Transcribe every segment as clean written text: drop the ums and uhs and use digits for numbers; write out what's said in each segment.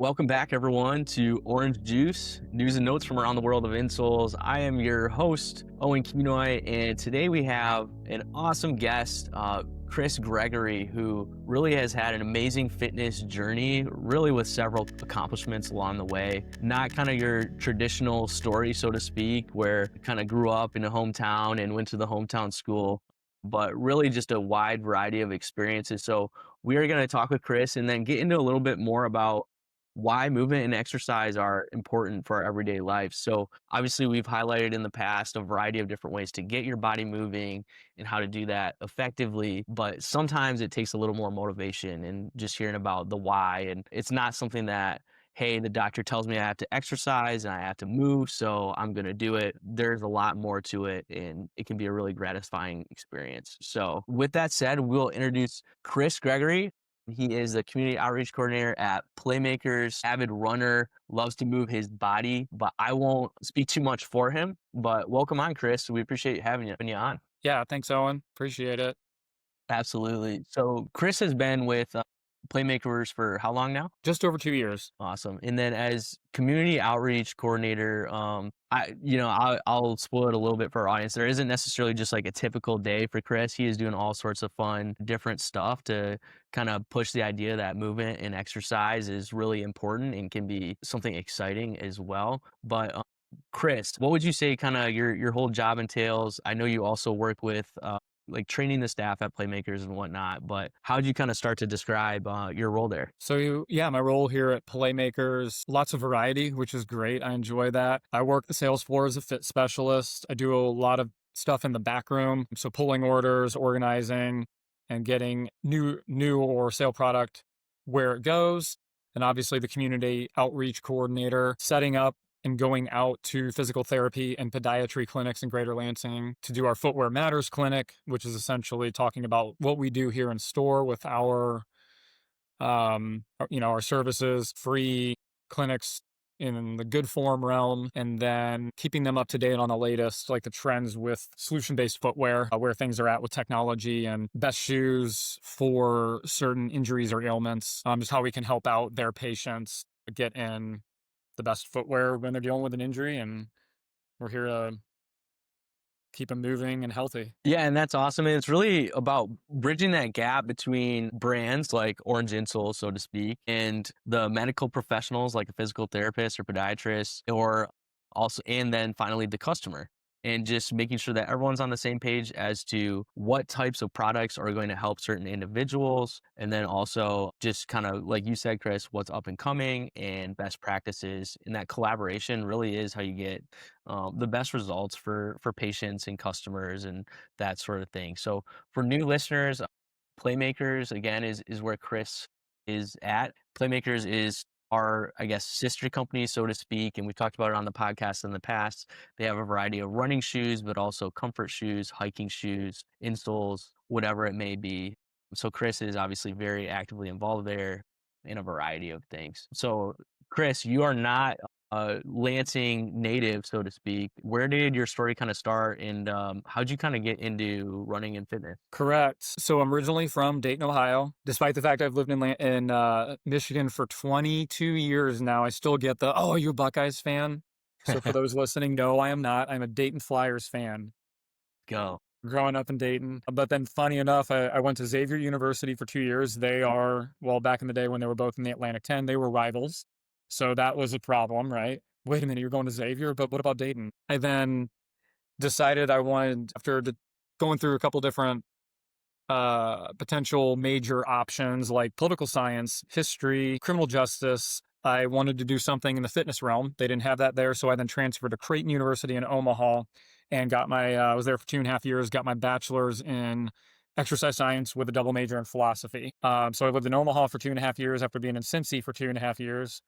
Welcome back, everyone, to Orange Juice, news and notes from around the world of insoles. I am your host, Owen, and today we have an awesome guest, Chris Gregory, who really has had an amazing fitness journey, really with several accomplishments along the way. Not kind of your traditional story, so to speak, where kind of grew up in a hometown and went to the hometown school, but really just a wide variety of experiences. So we are going to talk with Chris and then get into a little bit more about why movement and exercise are important for our everyday life. So obviously we've highlighted in the past a variety of different ways to get your body moving and how to do that effectively, but sometimes it takes a little more motivation and just hearing about the why. And it's not something that, hey, the doctor tells me I have to exercise and I have to move, so I'm going to do it. There's a lot more to it, and it can be a really gratifying experience. So with that said, we'll introduce Chris Gregory. He is the community outreach coordinator at Playmakers, avid runner, loves to move his body, but I won't speak too much for him. But welcome on, Chris. We appreciate having you on. Yeah, thanks, Owen. Appreciate it. Absolutely. So Chris has been with Playmakers for how long now? Just over 2 years. Awesome. And then as community outreach coordinator, I'll spoil it a little bit for our audience. There isn't necessarily just like a typical day for Chris. He is doing all sorts of fun, different stuff to kind of push the idea that movement and exercise is really important and can be something exciting as well. But Chris, what would you say kind of your whole job entails? I know you also work with like training the staff at Playmakers and whatnot, but how would you kind of start to describe your role there? Yeah, my role here at Playmakers, lots of variety, which is great. I enjoy that. I work the sales floor as a fit specialist. I do a lot of stuff in the back room. So pulling orders, organizing, and getting new or sale product where it goes. And obviously the community outreach coordinator, setting up and going out to physical therapy and podiatry clinics in Greater Lansing to do our Footwear Matters clinic, which is essentially talking about what we do here in store with our services, free clinics in the good form realm, and then keeping them up to date on the latest, like the trends with solution-based footwear, where things are at with technology and best shoes for certain injuries or ailments, just how we can help out their patients get in the best footwear when they're dealing with an injury, and we're here to keep them moving and healthy. Yeah, and that's awesome. And it's really about bridging that gap between brands like Orange Insoles, so to speak, and the medical professionals like a physical therapist or podiatrist, or also, and then finally the customer. And just making sure that everyone's on the same page as to what types of products are going to help certain individuals. And then also just kind of like you said, Chris, what's up and coming and best practices. And that collaboration really is how you get the best results for patients and customers and that sort of thing. So for new listeners, Playmakers again is where Chris is at. Playmakers is our, I guess, sister company, so to speak. And we've talked about it on the podcast in the past. They have a variety of running shoes, but also comfort shoes, hiking shoes, insoles, whatever it may be. So Chris is obviously very actively involved there in a variety of things. So Chris, you are not a Lansing native, so to speak. Where did your story kind of start, and how'd you kind of get into running and fitness? Correct. So I'm originally from Dayton, Ohio. Despite the fact I've lived in Michigan for 22 years now, I still get "Oh, are you a Buckeyes fan?" So for those listening, no, I am not. I'm a Dayton Flyers fan. Go. Growing up in Dayton. But then funny enough, I went to Xavier University for 2 years. Well, back in the day when they were both in the Atlantic 10, they were rivals. So that was a problem, right? Wait a minute, you're going to Xavier, but what about Dayton? I then decided I wanted, going through a couple different potential major options like political science, history, criminal justice. I wanted to do something in the fitness realm. They didn't have that there. So I then transferred to Creighton University in Omaha and I was there for 2.5 years, got my bachelor's in exercise science with a double major in philosophy. So I lived in Omaha for 2.5 years after being in Cincy for 2.5 years.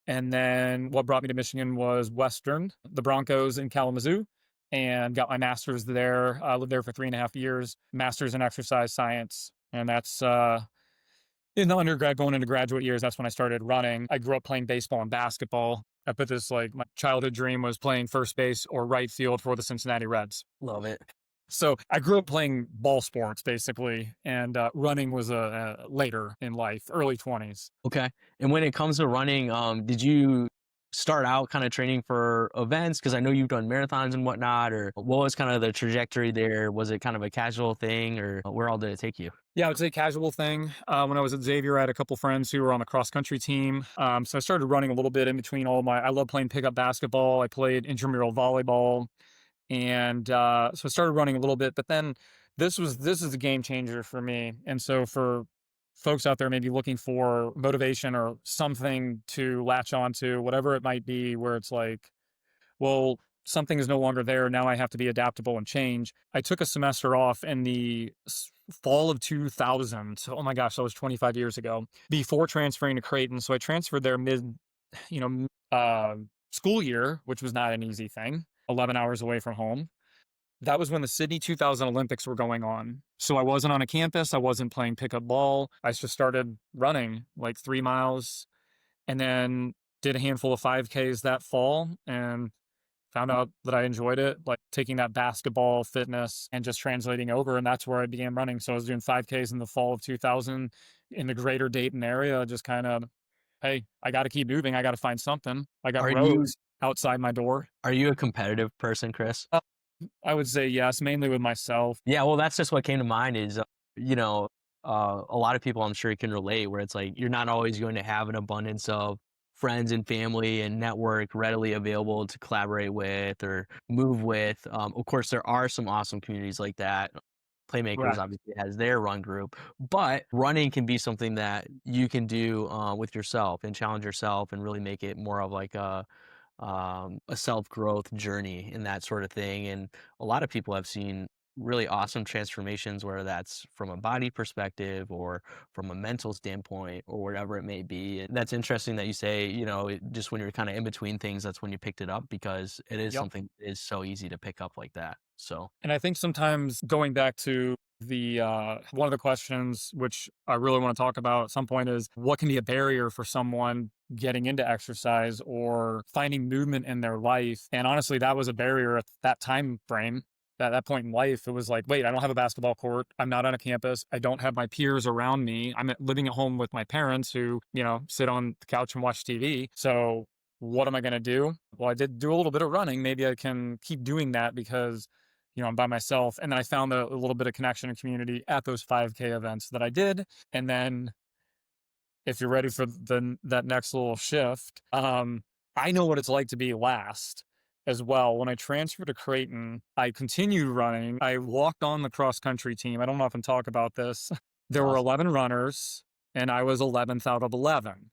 And then what brought me to Michigan was Western, the Broncos in Kalamazoo, and got my master's there. I lived there for 3.5 years, master's in exercise science. And that's in the undergrad, going into graduate years, that's when I started running. I grew up playing baseball and basketball. I put this, like, my childhood dream was playing first base or right field for the Cincinnati Reds. Love it. So I grew up playing ball sports basically, and running was later in life, early 20s. Okay. And when it comes to running, did you start out kind of training for events? Because I know you've done marathons and whatnot, or what was kind of the trajectory there? Was it kind of a casual thing, or where all did it take you? Yeah, I would say casual thing. When I was at Xavier, I had a couple friends who were on the cross country team. So I started running a little bit in between I love playing pickup basketball. I played intramural volleyball. And so I started running a little bit, but then this is a game changer for me. And so for folks out there maybe looking for motivation or something to latch onto, whatever it might be, where it's like, well, something is no longer there. Now I have to be adaptable and change. I took a semester off in the fall of 2000. So, oh my gosh, that was 25 years ago before transferring to Creighton. So I transferred there you know, school year, which was not an easy thing, 11 hours away from home. That was when the Sydney 2000 Olympics were going on. So I wasn't on a campus. I wasn't playing pickup ball. I just started running like 3 miles and then did a handful of 5Ks that fall and found out that I enjoyed it, like taking that basketball fitness and just translating over. And that's where I began running. So I was doing 5Ks in the fall of 2000 in the greater Dayton area, just kind of, hey, I got to keep moving. I got to find something. I got Are you roads outside my door. are you a competitive person, Chris? Uh, I would say yes, mainly with myself. Yeah, well, that's just what came to mind is, you know, a lot of people I'm sure can relate where it's like you're not always going to have an abundance of friends and family and network readily available to collaborate with or move with. Of course, there are some awesome communities like that. Playmakers Right. obviously has their run group, but running can be something that you can do with yourself and challenge yourself and really make it more of like a self growth journey and that sort of thing. And a lot of people have seen really awesome transformations, whether that's from a body perspective or from a mental standpoint or whatever it may be. And that's interesting that you say, just when you're kind of in between things, that's when you picked it up because it is Yep. something that is so easy to pick up like that. So, And I think sometimes going back to the one of the questions which I really want to talk about at some point is what can be a barrier for someone getting into exercise or finding movement in their life. And honestly, that was a barrier at that time frame. At that point in life, it was like, wait, I don't have a basketball court. I'm not on a campus. I don't have my peers around me. Living at home with my parents who, sit on the couch and watch TV. So what am I going to do? Well, I did do a little bit of running. Maybe I can keep doing that because I'm by myself. And then I found a little bit of connection and community at those 5K events that I did. And then if you're ready for that next little shift, I know what it's like to be last as well. When I transferred to Creighton, I continued running. I walked on the cross country team. I don't often talk about this. There were awesome. 11 runners and I was 11th out of 11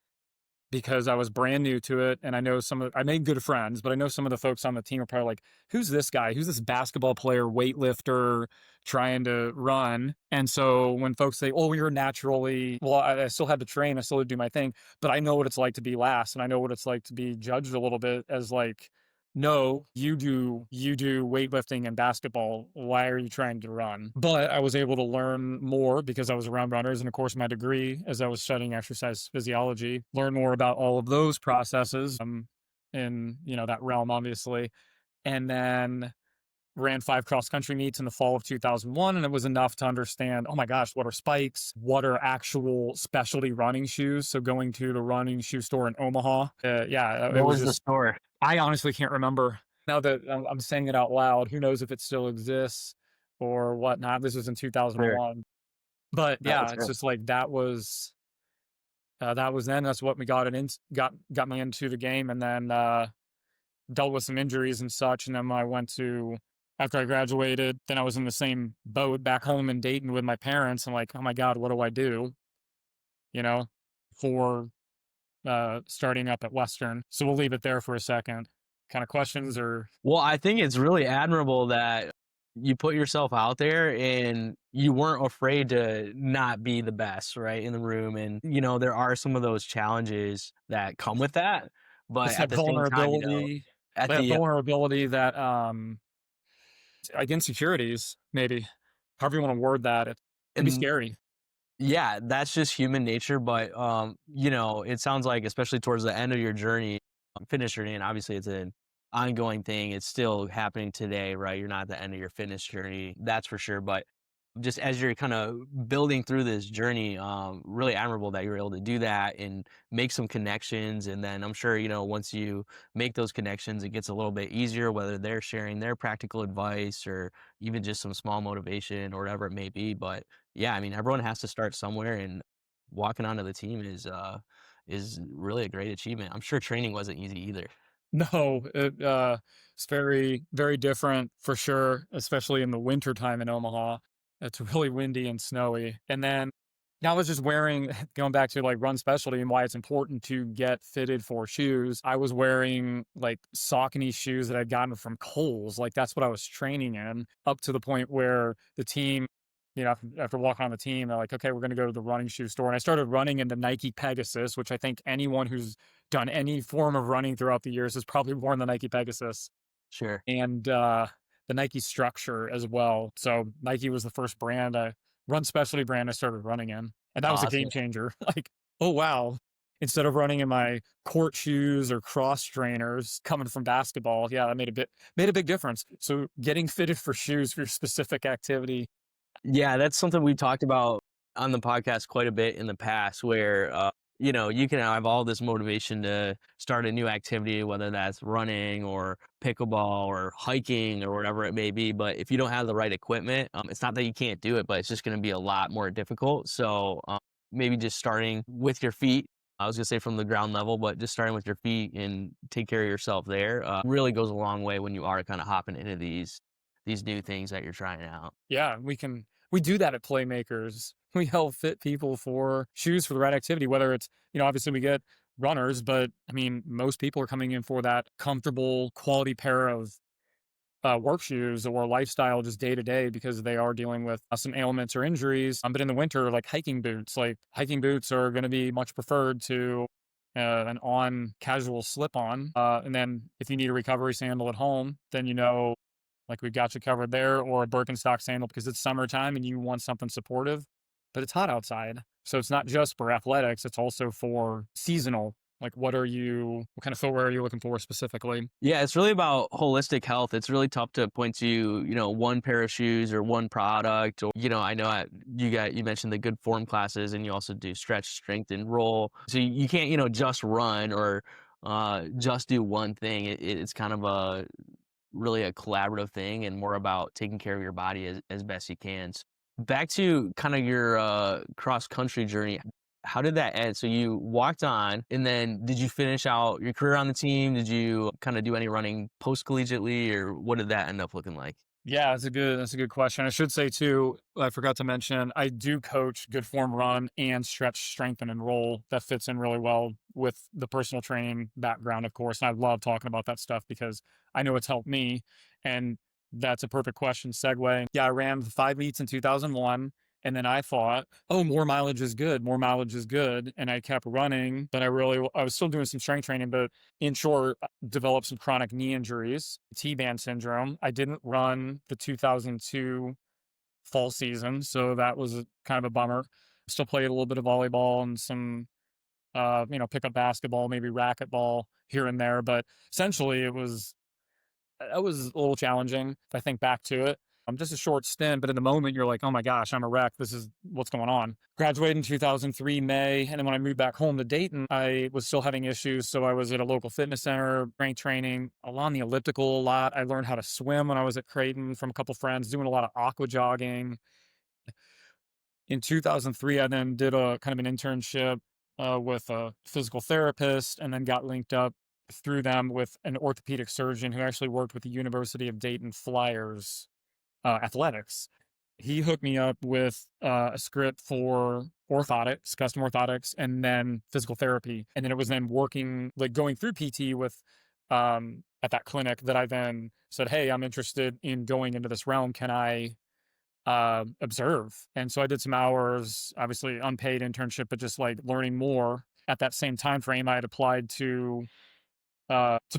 because I was brand new to it. And I made good friends, but I know some of the folks on the team are probably like, who's this guy? Who's this basketball player, weightlifter trying to run? And so when folks say, oh, you're naturally, well, I still had to train, I still had to do my thing, but I know what it's like to be last. And I know what it's like to be judged a little bit as like, no, you do weightlifting and basketball. Why are you trying to run? But I was able to learn more because I was around runners. And of course, my degree, as I was studying exercise physiology, learn more about all of those processes in, that realm, obviously. And then ran 5 cross country meets in the fall of 2001. And it was enough to understand, oh my gosh, what are spikes? What are actual specialty running shoes? So going to the running shoe store in Omaha, it What was was the just, store? I honestly can't remember now that I'm saying it out loud. Who knows if it still exists or whatnot? This was in Sure. 2001, but No, yeah, it's sure. just like that was then. That's what got me into the game, and then dealt with some injuries and such. And then when I went to after I graduated, then I was in the same boat back home in Dayton with my parents. I'm like, oh my god, what do I do? You know, for starting up at Western. So we'll leave it there for a second. Kind of questions or Well, I think it's really admirable that you put yourself out there and you weren't afraid to not be the best, right, in the room. And, there are some of those challenges that come with that. But it's at the same time, at that the, vulnerability, that like insecurities, maybe however you want to word that. It can be and scary. yeah, that's just human nature. But, it sounds like, especially towards the end of your journey, finish journey, and obviously it's an ongoing thing. It's still happening today, right? You're not at the end of your fitness journey, that's for sure. But just as you're kind of building through this journey, really admirable that you're able to do that and make some connections. And then I'm sure, once you make those connections, it gets a little bit easier, whether they're sharing their practical advice or even just some small motivation or whatever it may be. But yeah, I mean, everyone has to start somewhere, and walking onto the team is really a great achievement. I'm sure training wasn't easy either. No, it's very, very different for sure, especially in the winter time in Omaha. It's really windy and snowy. And then I was just wearing, going back to like run specialty and why it's important to get fitted for shoes. I was wearing like Saucony shoes that I'd gotten from Kohl's. Like that's what I was training in, up to the point where the team, after walking on the team, they're like, okay, we're going to go to the running shoe store. And I started running in the Nike Pegasus, which I think anyone who's done any form of running throughout the years has probably worn the Nike Pegasus Sure. and the Nike Structure as well. So Nike was the first run specialty brand I started running in, and that was a game Awesome. changer. Like, oh wow. Instead of running in my court shoes or cross trainers coming from basketball, yeah, that made a big difference. So getting fitted for shoes for your specific activity. Yeah, that's something we talked about on the podcast quite a bit in the past where, you can have all this motivation to start a new activity, whether that's running or pickleball or hiking or whatever it may be. But if you don't have the right equipment, it's not that you can't do it, but it's just going to be a lot more difficult. So maybe just starting with your feet. I was gonna say from the ground level, but just starting with your feet and take care of yourself there really goes a long way when you are kind of hopping into these new things that you're trying out. Yeah, we do that at Playmakers. We help fit people for shoes for the right activity, whether it's, obviously we get runners, but I mean, most people are coming in for that comfortable quality pair of work shoes or lifestyle just day to day because they are dealing with some ailments or injuries. But in the winter, like hiking boots are going to be much preferred to an on casual slip on. And then if you need a recovery sandal at home, then like we got you covered there, or a Birkenstock sandal because it's summertime and you want something supportive, but it's hot outside. So it's not just for athletics, it's also for seasonal. Like what kind of footwear are you looking for specifically? Yeah, it's really about holistic health. It's really tough to point to, one pair of shoes or one product. Or, I know you mentioned the good form classes, and you also do stretch, strength, and roll. So you can't, just run or just do one thing. It's kind of really a collaborative thing and more about taking care of your body as best you can. So back to kind of your cross country journey. How did that end? So you walked on, and then did you finish out your career on the team? Did you kind of do any running post collegiately, or what did that end up looking like? Yeah, that's a good question. I should say too, I forgot to mention, I do coach good form run and stretch, strengthen, and roll. That fits in really well with the personal training background, of course. And I love talking about that stuff because I know it's helped me. And that's a perfect question. Segue. Yeah, I ran the 5 meets in 2001. And then I thought, oh, more mileage is good. More mileage is good. And I kept running, but I was still doing some strength training, but in short, developed some chronic knee injuries, T-band syndrome. I didn't run the 2002 fall season, so that was kind of a bummer. Still played a little bit of volleyball and some, pickup basketball, maybe racquetball here and there, but essentially it was a little challenging if I think back to it. Just a short stint, but in the moment you're like, oh my gosh, I'm a wreck. This is what's going on. Graduated in 2003 May, and then when I moved back home to Dayton, I was still having issues. So I was at a local fitness center, strength training, along the elliptical a lot. I learned how to swim when I was at Creighton from a couple friends, doing a lot of aqua jogging. In 2003, I then did a kind of an internship with a physical therapist, and then got linked up through them with an orthopedic surgeon who actually worked with the University of Dayton Flyers athletics. He hooked me up with a script for orthotics, custom orthotics, and then physical therapy. And then it was then working, like going through PT with at that clinic that I then said, hey, I'm interested in going into this realm. Can I observe? And so I did some hours, obviously unpaid internship, but just like learning more. At that same time frame, I had applied so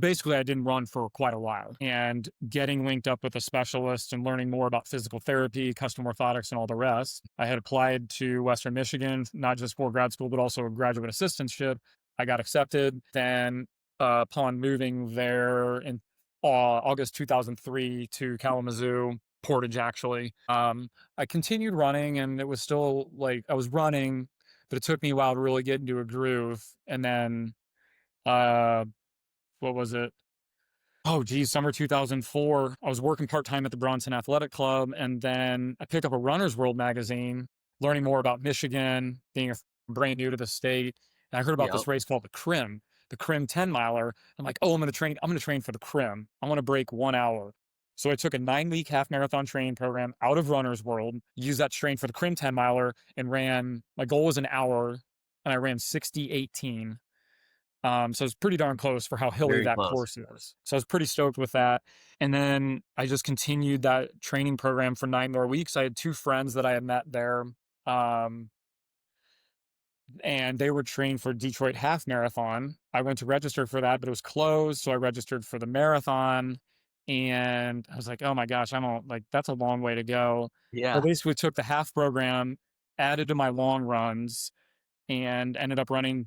basically I didn't run for quite a while, and getting linked up with a specialist and learning more about physical therapy, custom orthotics, and all the rest. I had applied to Western Michigan, not just for grad school, but also a graduate assistantship. I got accepted. Then upon moving there in August 2003 to Kalamazoo, Portage actually. I continued running and it was still like I was running, but it took me a while to really get into a groove. And then, uh, what was it? Oh, geez, summer 2004. I was working part time at the Bronson Athletic Club. And then I picked up a Runner's World magazine, learning more about Michigan, being brand new to the state. And I heard about Yep. this race called the Crim 10 miler. I'm like, oh, I'm going to train for the Crim. I want to break 1 hour. So I took a 9 week half marathon training program out of Runner's World, used that to train for the Crim 10 miler, and my goal was an hour, and I ran 60:18. So it's pretty darn close for how hilly Very that close. course is. So I was pretty stoked with that. And then I just continued that training program for 9 more weeks. I had two friends that I had met there. Um, and they were trained for Detroit half marathon. I went to register for that, but it was closed. So I registered for the marathon. And I was like, oh my gosh, I don't like that's a long way to go. So I Yeah. basically took the half program, added to my long runs, and ended up running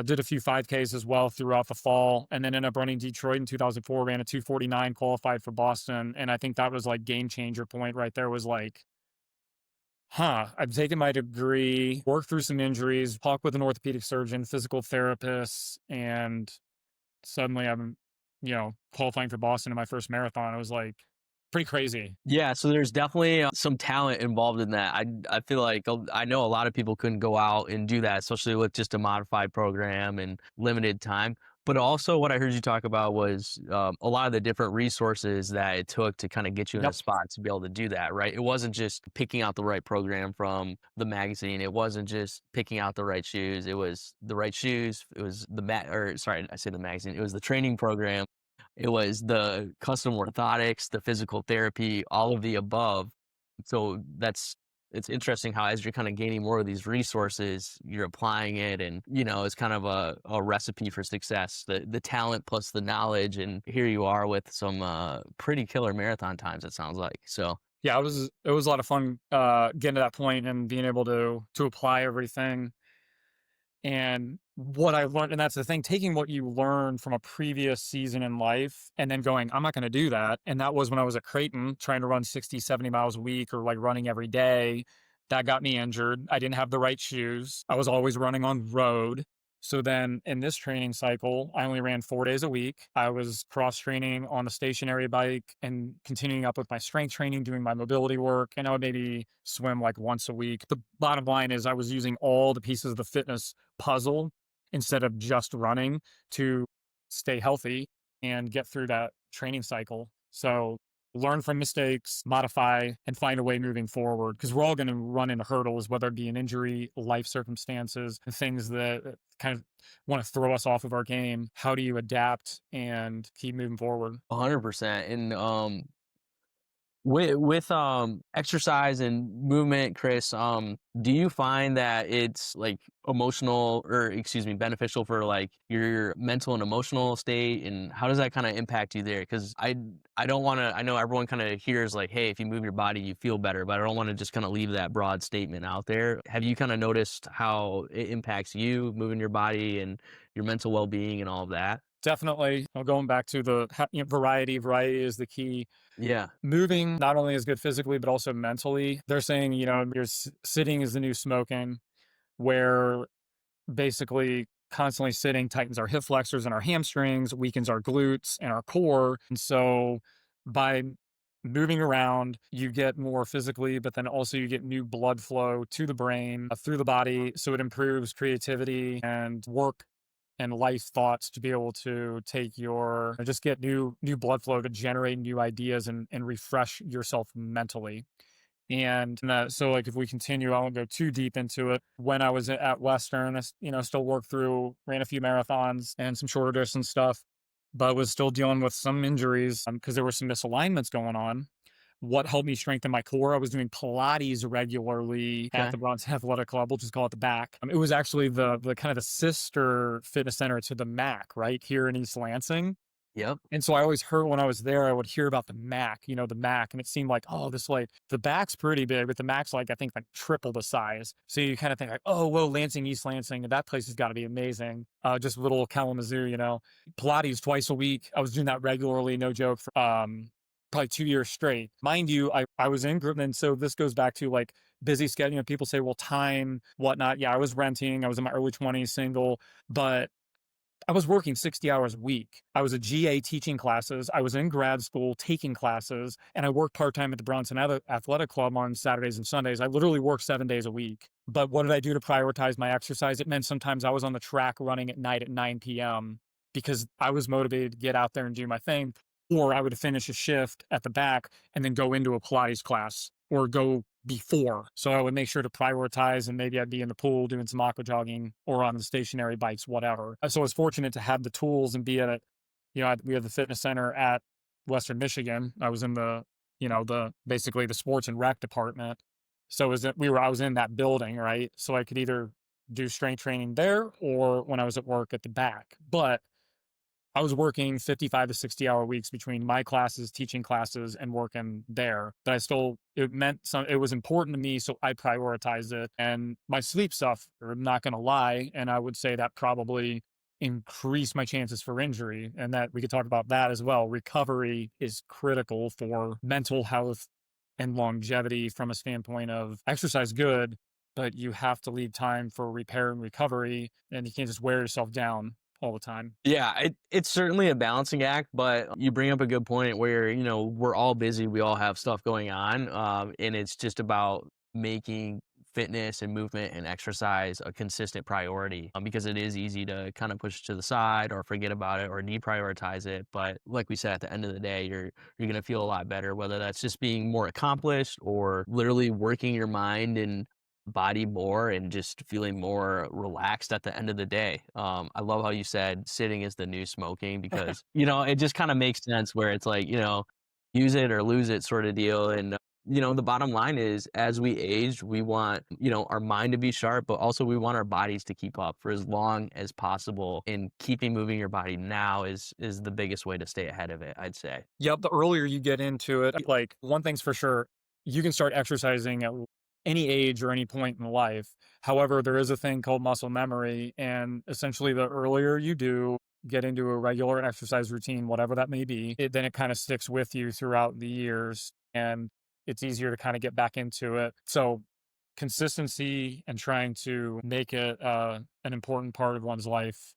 did a few 5Ks as well throughout the fall, and then ended up running Detroit in 2004, ran a 2:49, qualified for Boston. And I think that was like game changer point right there, was like, I've taken my degree, worked through some injuries, talked with an orthopedic surgeon, physical therapist, and suddenly I'm, qualifying for Boston in my first marathon. It was like pretty crazy. Yeah, so there's definitely some talent involved in that. I feel like I know a lot of people couldn't go out and do that, especially with just a modified program and limited time. But also, what I heard you talk about was a lot of the different resources that it took to kind of get you in a Yep. spot to be able to do that, right? It wasn't just picking out the right program from the magazine. It wasn't just picking out the right shoes. It was the right shoes. It was or sorry, I say the magazine. It was the training program. It was the custom orthotics, the physical therapy, all of the above. So it's interesting how as you're kind of gaining more of these resources, you're applying it, and it's kind of a recipe for success. The talent plus the knowledge, and here you are with some pretty killer marathon times, it sounds like. So Yeah, it was a lot of fun getting to that point and being able to apply everything. And what I learned, and that's the thing, taking what you learned from a previous season in life and then going, I'm not going to do that. And that was when I was at Creighton trying to run 60, 70 miles a week, or like running every day. That got me injured. I didn't have the right shoes. I was always running on road. So then in this training cycle, I only ran 4 days a week. I was cross training on the stationary bike and continuing up with my strength training, doing my mobility work. And I would maybe swim like once a week. The bottom line is I was using all the pieces of the fitness puzzle instead of just running to stay healthy and get through that training cycle. So learn from mistakes, modify, and find a way moving forward, because we're all going to run into hurdles, whether it be an injury, life circumstances, things that kind of want to throw us off of our game. How do you adapt and keep moving forward? 100%. And with exercise and movement, Chris, do you find that it's like emotional, or excuse me, beneficial for like your mental and emotional state, and how does that kind of impact you there? Because I don't want to. I know everyone kind of hears like, hey, if you move your body, you feel better, but I don't want to just kind of leave that broad statement out there. Have you kind of noticed how it impacts you moving your body and your mental well-being and all of that? Definitely. Going back to the variety, variety is the key. Yeah. Moving not only is good physically, but also mentally. They're saying, sitting is the new smoking, where basically constantly sitting tightens our hip flexors and our hamstrings, weakens our glutes and our core. And so by moving around, you get more physically, but then also you get new blood flow to the brain, through the body. So it improves creativity and work and life thoughts, to be able to take just get new blood flow to generate new ideas and refresh yourself mentally. And so like if we continue, I won't go too deep into it. When I was at Western, still worked through, ran a few marathons and some shorter distance stuff, but was still dealing with some injuries because there were some misalignments going on. What helped me strengthen my core? I was doing Pilates regularly at Okay. the Bronx Athletic Club. We'll just call it the back. It was actually the kind of the sister fitness center to the MAC right here in East Lansing. Yep. And so I always heard when I was there, I would hear about the Mac, the Mac, and it seemed like, oh, this like the back's pretty big, but the Mac's like I think like triple the size. So you kind of think like, oh, whoa, Lansing, East Lansing, that place has got to be amazing. Just little Kalamazoo. Pilates twice a week. I was doing that regularly, no joke, for probably 2 years straight. Mind you, I was in group, and so this goes back to like busy schedule. People say, well, time, whatnot. Yeah, I was renting. I was in my early 20s, single, but I was working 60 hours a week. I was a GA teaching classes. I was in grad school taking classes, and I worked part time at the Bronson Athletic Club on Saturdays and Sundays. I literally worked 7 days a week. But what did I do to prioritize my exercise? It meant sometimes I was on the track running at night at 9 p.m. because I was motivated to get out there and do my thing. Or I would finish a shift at the back and then go into a Pilates class or go before. So I would make sure to prioritize, and maybe I'd be in the pool doing some aqua jogging or on the stationary bikes, whatever. So I was fortunate to have the tools and be at it. We had the fitness center at Western Michigan. I was in the basically the sports and rec department. So I was in that building, right? So I could either do strength training there or when I was at work at the back. But I was working 55 to 60-hour weeks between my classes, teaching classes, and working there. But it was important to me, so I prioritized it. And my sleep stuff, I'm not going to lie, and I would say that probably increased my chances for injury. And that we could talk about that as well. Recovery is critical for mental health and longevity from a standpoint of exercise good, but you have to leave time for repair and recovery, and you can't just wear yourself down all the time. Yeah, it's certainly a balancing act, but you bring up a good point where, we're all busy, we all have stuff going on, and it's just about making fitness and movement and exercise a consistent priority, because it is easy to kind of push to the side or forget about it or deprioritize it. But like we said, at the end of the day, you're gonna feel a lot better, whether that's just being more accomplished or literally working your mind and body more and just feeling more relaxed at the end of the day. I love how you said sitting is the new smoking because, it just kind of makes sense where it's like, use it or lose it sort of deal. And, the bottom line is as we age, we want, our mind to be sharp, but also we want our bodies to keep up for as long as possible. And keeping moving your body now is the biggest way to stay ahead of it, I'd say. Yep, the earlier you get into it, like one thing's for sure, you can start exercising at any age or any point in life. However, there is a thing called muscle memory, and essentially the earlier you do get into a regular exercise routine, whatever that may be, then it kind of sticks with you throughout the years, and it's easier to kind of get back into it. So consistency and trying to make it an important part of one's life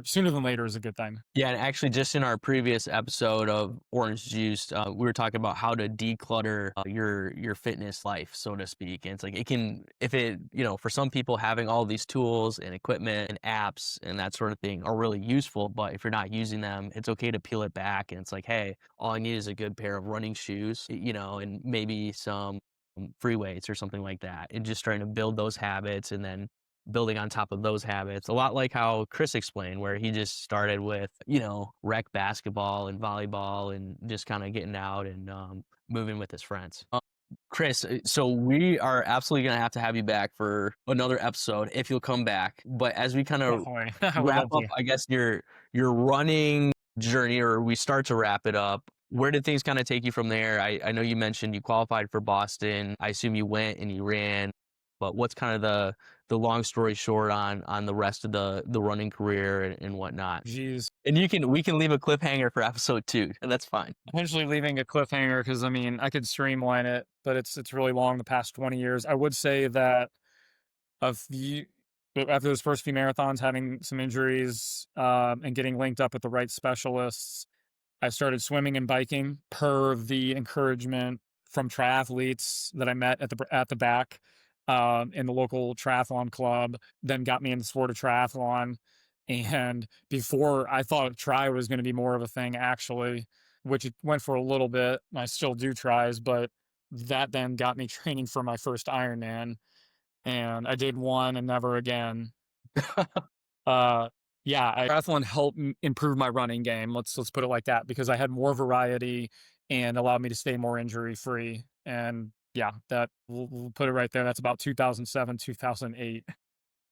sooner than later is a good thing. Yeah, and actually, just in our previous episode of Orange Juice, we were talking about how to declutter your fitness life, so to speak. And it's like for some people, having all these tools and equipment and apps and that sort of thing are really useful. But if you're not using them, it's okay to peel it back. And it's like, hey, all I need is a good pair of running shoes, and maybe some free weights or something like that, and just trying to build those habits and then building on top of those habits. A lot like how Chris explained, where he just started with, rec basketball and volleyball and just kind of getting out and moving with his friends. Chris, so we are absolutely going to have you back for another episode if you'll come back. But as we kind of I would wrap love up, to. I guess, your running journey, or we start to wrap it up, where did things kind of take you from there? I know you mentioned you qualified for Boston. I assume you went and you ran, but what's kind of the long story short on the rest of the running career and whatnot? Geez. And we can leave a cliffhanger for episode 2, and that's fine. Potentially leaving a cliffhanger because I mean I could streamline it, but it's really long. The past 20 years, I would say that after those first few marathons, having some injuries and getting linked up with the right specialists, I started swimming and biking per the encouragement from triathletes that I met at the back in the local triathlon club. Then got me in the sport of triathlon. And before I thought try was going to be more of a thing, actually, which it went for a little bit. I still do tries, but that then got me training for my first Ironman. And I did one and never again. Uh, yeah, triathlon helped improve my running game. Let's put it like that, because I had more variety and allowed me to stay more injury free. And yeah, that we'll put it right there. That's about 2007, 2008.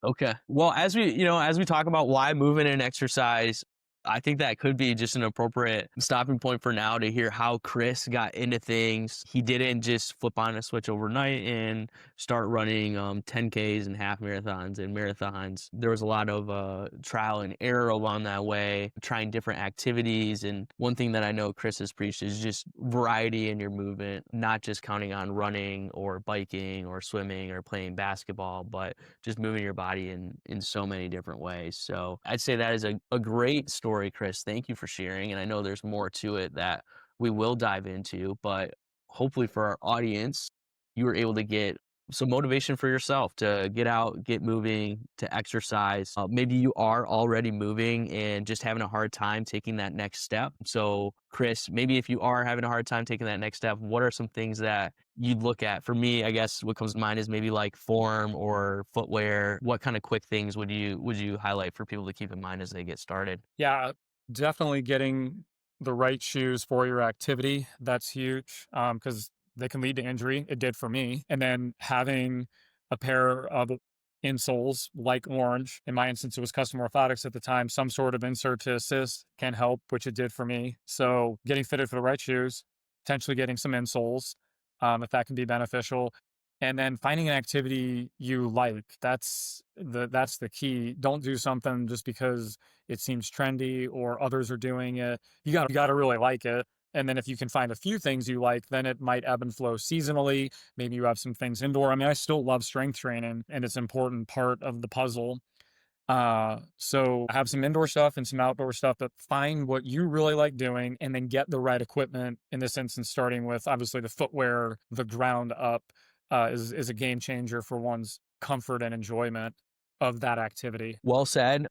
Okay. Well, as we talk about why movement and exercise I think that could be just an appropriate stopping point for now to hear how Chris got into things. He didn't just flip on a switch overnight and start running 10Ks and half marathons and marathons. There was a lot of trial and error along that way, trying different activities. And one thing that I know Chris has preached is just variety in your movement, not just counting on running or biking or swimming or playing basketball, but just moving your body in so many different ways. So I'd say that is a great story, Chris. Thank you for sharing. And I know there's more to it that we will dive into, but hopefully for our audience, you were able to get some motivation for yourself to get out, get moving, to exercise. Maybe you are already moving and just having a hard time taking that next step. So, Chris, maybe if you are having a hard time taking that next step, what are some things that you'd look at? For me, I guess what comes to mind is maybe like form or footwear. What kind of quick things would you highlight for people to keep in mind as they get started? Yeah, definitely getting the right shoes for your activity. That's huge because they can lead to injury. It did for me. And then having a pair of insoles like Orange, in my instance, it was custom orthotics at the time, some sort of insert to assist can help, which it did for me. So getting fitted for the right shoes, potentially getting some insoles, if that can be beneficial. And then finding an activity you like. That's the key. Don't do something just because it seems trendy or others are doing it. You gotta really like it. And then if you can find a few things you like, then it might ebb and flow seasonally. Maybe you have some things indoor. I mean, I still love strength training and it's an important part of the puzzle. So have some indoor stuff and some outdoor stuff, but find what you really like doing and then get the right equipment. In this instance, starting with obviously the footwear, the ground up, is a game changer for one's comfort and enjoyment of that activity. Well said.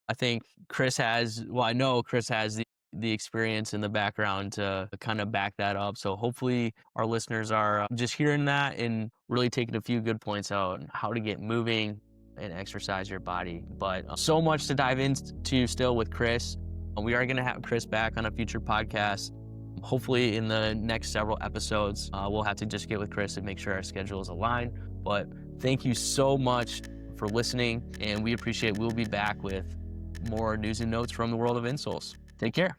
I think I know Chris has the experience in the background to kind of back that up. So hopefully our listeners are just hearing that and really taking a few good points out on how to get moving and exercise your body. But so much to dive into still with Chris. We are going to have Chris back on a future podcast. Hopefully in the next several episodes, we'll have to just get with Chris and make sure our schedule is aligned. But thank you so much for listening, and we'll be back with more news and notes from the world of insoles. Take care.